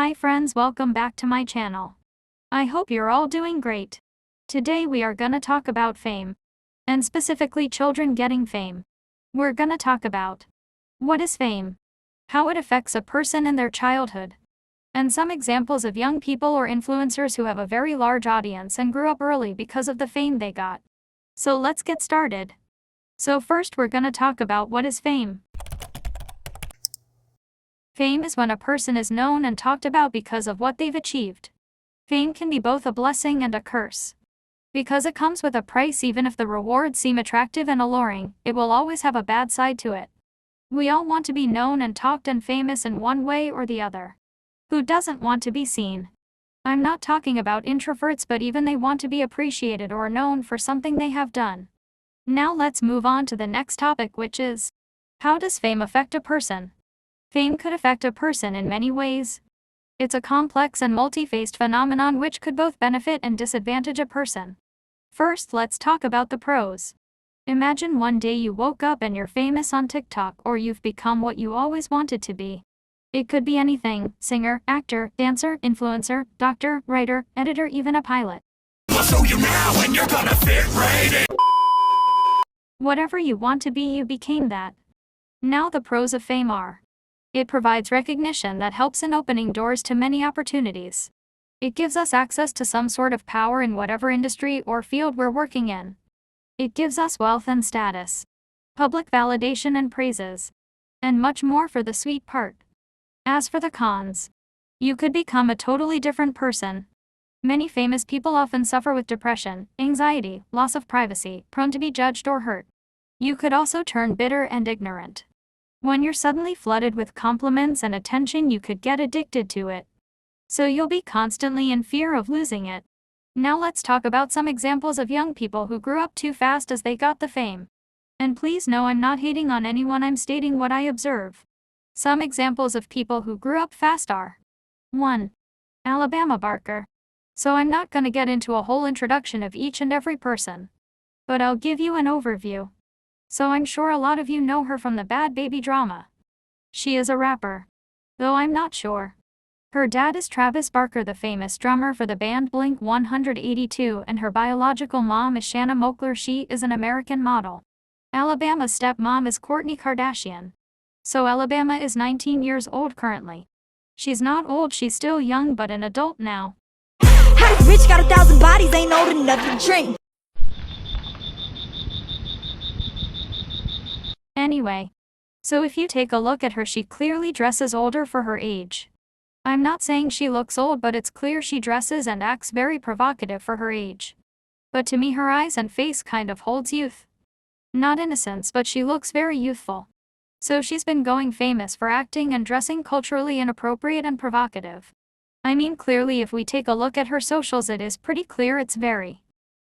Hi friends, welcome back to my channel. I hope you're all doing great. Today we are gonna talk about fame. And specifically children getting fame. We're gonna talk about what is fame, how it affects a person in their childhood, and some examples of young people or influencers who have a very large audience and grew up early because of the fame they got. So let's get started. So first we're gonna talk about what is fame. Fame is when a person is known and talked about because of what they've achieved. Fame can be both a blessing and a curse. Because it comes with a price. Even if the rewards seem attractive and alluring, it will always have a bad side to it. We all want to be known and talked and famous in one way or the other. Who doesn't want to be seen? I'm not talking about introverts, but even they want to be appreciated or known for something they have done. Now let's move on to the next topic, which is, how does fame affect a person? Fame could affect a person in many ways. It's a complex and multi-faced phenomenon which could both benefit and disadvantage a person. First, let's talk about the pros. Imagine one day you woke up and you're famous on TikTok, or you've become what you always wanted to be. It could be anything: singer, actor, dancer, influencer, doctor, writer, editor, even a pilot. I'll show you now and you're gonna fit right in. Whatever you want to be, you became that. Now the pros of fame are: it provides recognition that helps in opening doors to many opportunities. It gives us access to some sort of power in whatever industry or field we're working in. It gives us wealth and status, public validation and praises, and much more for the sweet part. As for the cons, you could become a totally different person. Many famous people often suffer with depression, anxiety, loss of privacy, prone to be judged or hurt. You could also turn bitter and ignorant. When you're suddenly flooded with compliments and attention, you could get addicted to it. So you'll be constantly in fear of losing it. Now let's talk about some examples of young people who grew up too fast as they got the fame. And please know, I'm not hating on anyone, I'm stating what I observe. Some examples of people who grew up fast are: 1. Alabama Barker. So I'm not gonna get into a whole introduction of each and every person, but I'll give you an overview. So I'm sure a lot of you know her from the Bad Baby drama. She is a rapper, though I'm not sure. Her dad is Travis Barker, the famous drummer for the band Blink-182, and her biological mom is Shanna Moakler. She is an American model. Alabama's stepmom is Kourtney Kardashian. So Alabama is 19 years old currently. She's not old, she's still young, but an adult now. Hey, rich got 1,000 bodies, ain't old enough to drink. Anyway, so if you take a look at her, she clearly dresses older for her age. I'm not saying she looks old, but it's clear she dresses and acts very provocative for her age. But to me, her eyes and face kind of holds youth. Not innocence, but she looks very youthful. So she's been going famous for acting and dressing culturally inappropriate and provocative. I mean, clearly if we take a look at her socials, it is pretty clear it's very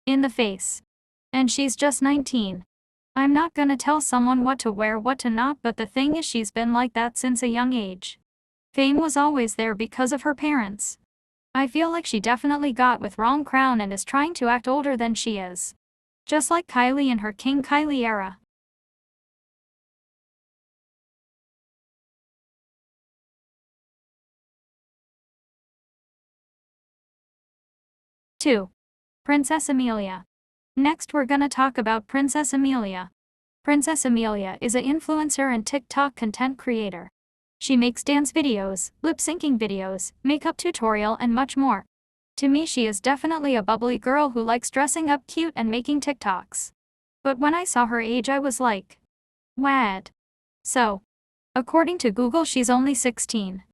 in the face. And she's just 19. I'm not gonna tell someone what to wear, what to not, but the thing is, she's been like that since a young age. Fame was always there because of her parents. I feel like she definitely got with wrong crown and is trying to act older than she is. Just like Kylie in her King Kylie era. Two. Princess Amelia. Next we're gonna talk about Princess Amelia. Princess Amelia is an influencer and TikTok content creator. She makes dance videos, lip-syncing videos, makeup tutorial, and much more. To me, she is definitely a bubbly girl who likes dressing up cute and making TikToks. But when I saw her age, I was like, what? So, according to Google, she's only 16.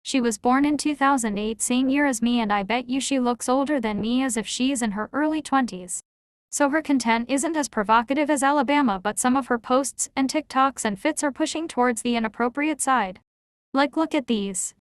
She was born in 2008, same year as me, and I bet you she looks older than me, as if she's in her early 20s. So her content isn't as provocative as Alabama, but some of her posts and TikToks and fits are pushing towards the inappropriate side. Like, look at these.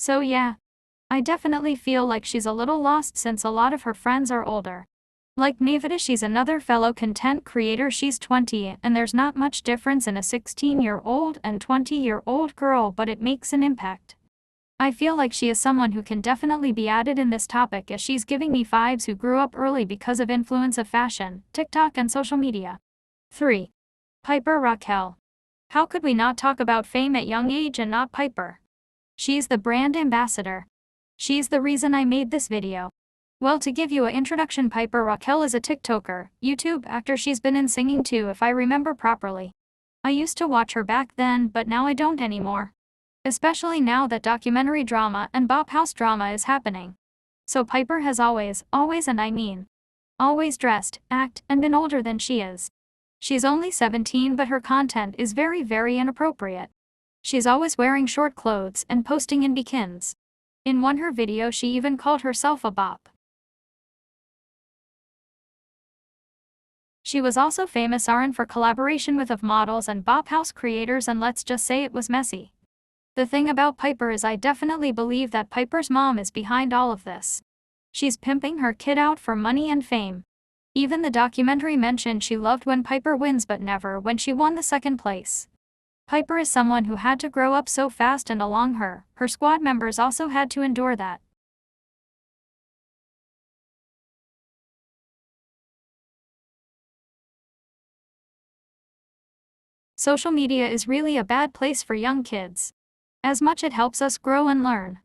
So yeah, I definitely feel like she's a little lost since a lot of her friends are older. Like Nevada, she's another fellow content creator. She's 20 and there's not much difference in a 16-year-old and 20-year-old girl, but it makes an impact. I feel like she is someone who can definitely be added in this topic, as she's giving me vibes who grew up early because of influence of fashion, TikTok and social media. 3. Piper Rockelle. How could we not talk about fame at young age and not Piper? She's the brand ambassador. She's the reason I made this video. Well, to give you an introduction, Piper Rockelle is a TikToker, YouTube actor. She's been in singing too, if I remember properly. I used to watch her back then, but now I don't anymore. Especially now that documentary drama and bop house drama is happening. So Piper has always, and I mean, always dressed, act, and been older than she is. She's only 17, but her content is very, very inappropriate. She's always wearing short clothes and posting in bikinis. In one her video she even called herself a bop. She was also famous for collaboration with of models and bop house creators, and let's just say it was messy. The thing about Piper is I definitely believe that Piper's mom is behind all of this. She's pimping her kid out for money and fame. Even the documentary mentioned she loved when Piper wins but never when she won the second place. Piper is someone who had to grow up so fast, and along her squad members also had to endure that. Social media is really a bad place for young kids. As much it helps us grow and learn,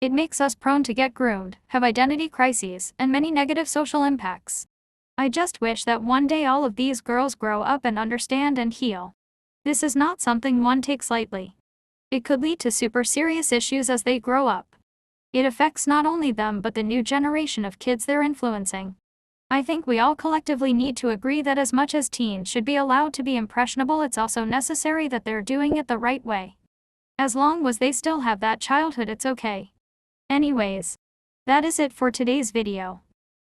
it makes us prone to get groomed, have identity crises, and many negative social impacts. I just wish that one day all of these girls grow up and understand and heal. This is not something one takes lightly. It could lead to super serious issues as they grow up. It affects not only them but the new generation of kids they're influencing. I think we all collectively need to agree that as much as teens should be allowed to be impressionable, it's also necessary that they're doing it the right way. As long as they still have that childhood, it's okay. Anyways, that is it for today's video.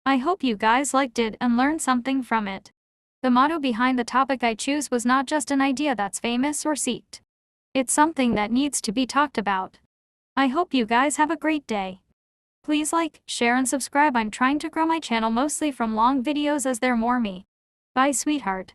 I hope you guys liked it and learned something from it. The motto behind the topic I choose was not just an idea that's famous or seeked. It's something that needs to be talked about. I hope you guys have a great day. Please like, share and subscribe. I'm trying to grow my channel mostly from long videos as they're more me. Bye, sweetheart.